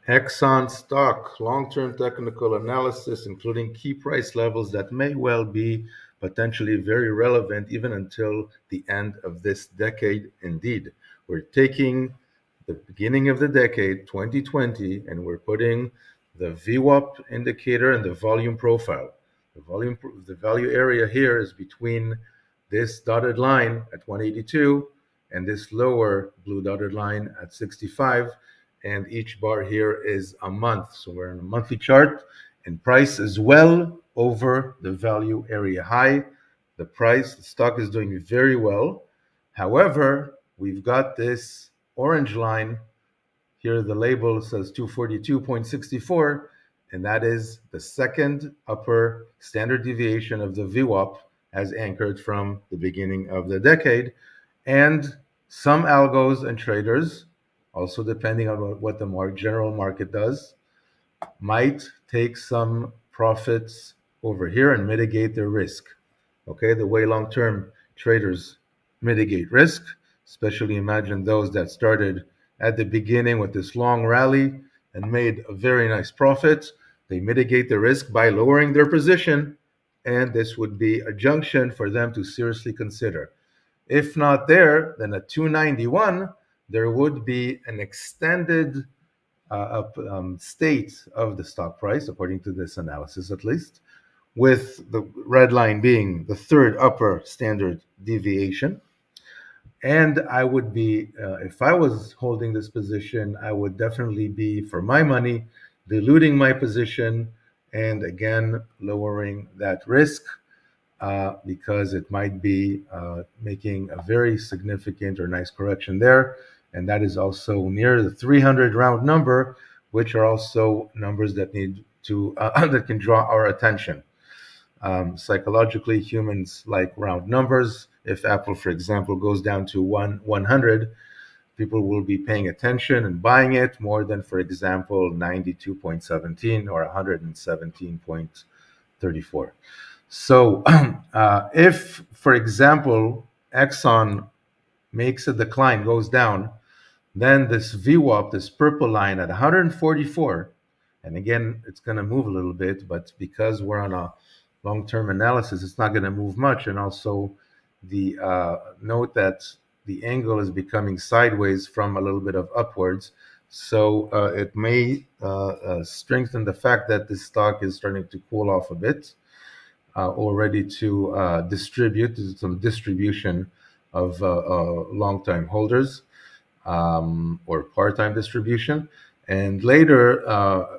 Axon stock, long-term technical analysis, including key price levels that may well be potentially very relevant even until the end of this decade. Indeed, we're taking the beginning of the decade, 2020, and we're putting the VWAP indicator and the volume profile. The value area here is between this dotted line at 182 and this lower blue dotted line at 65, and each bar here is a month. So we're in a monthly chart, and price is well over the value area high. The stock is doing very well. However, we've got this orange line here. The label says 242.64, and that is the second upper standard deviation of the VWAP as anchored from the beginning of the decade. And some algos and traders, also depending on what the general market does, might take some profits over here and mitigate their risk. Okay, the way long-term traders mitigate risk, especially imagine those that started at the beginning with this long rally and made a very nice profit. They mitigate the risk by lowering their position, and this would be a junction for them to seriously consider. If not there, then at 291, there would be an extended state of the stock price, according to this analysis at least, with the red line being the third upper standard deviation. And I would be, if I was holding this position, I would definitely be, for my money, diluting my position and again lowering that risk because it might be making a very significant or nice correction there. And that is also near the 300 round number, which are also numbers that need to that can draw our attention. Psychologically, humans like round numbers. If Apple, for example, goes down to 100, people will be paying attention and buying it more than, for example, 92.17 or 117.34. So, if, for example, Exxon makes a decline, goes down, then this VWAP, this purple line at 144, and again, it's going to move a little bit, but because we're on a long-term analysis, it's not going to move much. And also, the note that the angle is becoming sideways from a little bit of upwards. So it may strengthen the fact that this stock is starting to cool off a bit, already to distribute some distribution of long-time holders or part-time distribution. And later,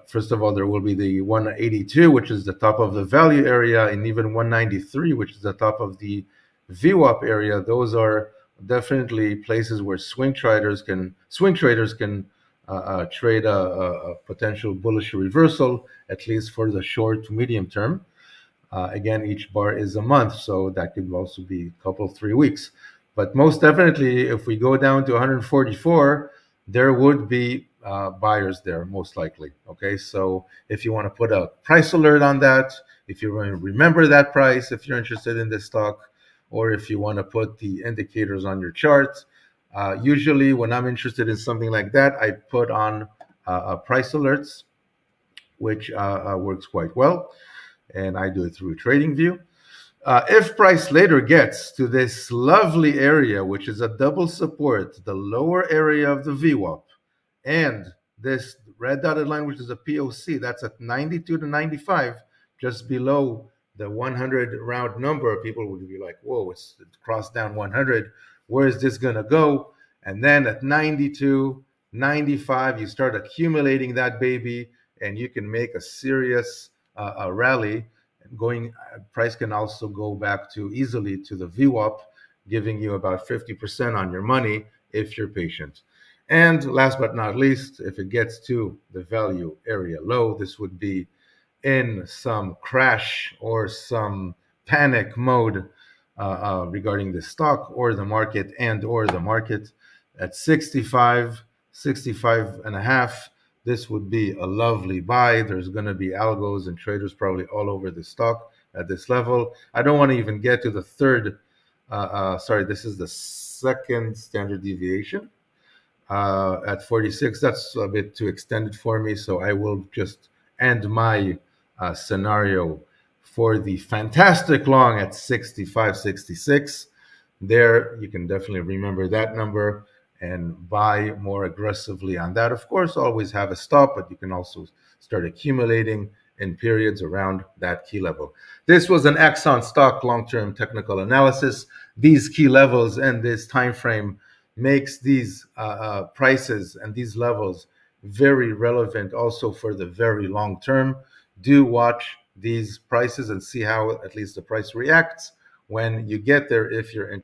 first of all, there will be the 182, which is the top of the value area, and even 193, which is the top of the VWAP area. Those are definitely places where swing traders can trade a potential bullish reversal, at least for the short to medium term. Again, each bar is a month, so that could also be a couple, 3 weeks. But most definitely, if we go down to 144, there would be buyers there, most likely. Okay, so if you want to put a price alert on that, if you want to remember that price, if you're interested in this stock, or if you want to put the indicators on your chart, usually when I'm interested in something like that, I put on price alerts, which works quite well, and I do it through TradingView. If price later gets to this lovely area, which is a double support, the lower area of the VWAP, and this red dotted line, which is a POC, that's at 92 to 95, just below the 100 round number, people would be like, whoa, it's crossed down 100. Where is this going to go? And then at 92, 95, you start accumulating that baby, and you can make a serious rally. Going price can also go back to easily to the VWAP, giving you about 50% on your money if you're patient. And last but not least, if it gets to the value area low, this would be in some crash or some panic mode regarding the stock or the market at 65, 65 and a half. This would be a lovely buy. There's going to be algos and traders probably all over the stock at this level. I don't want to even get to the third. Sorry, this is the second standard deviation. at 46. That's a bit too extended for me, so I will just end my scenario for the fantastic long at 65, 66. There, you can definitely remember that number and buy more aggressively on that. Of course, always have a stop, but you can also start accumulating in periods around that key level. This was an Axon stock long-term technical analysis. These key levels and this time frame makes these prices and these levels very relevant also for the very long term. Do watch these prices and see how at least the price reacts when you get there if you're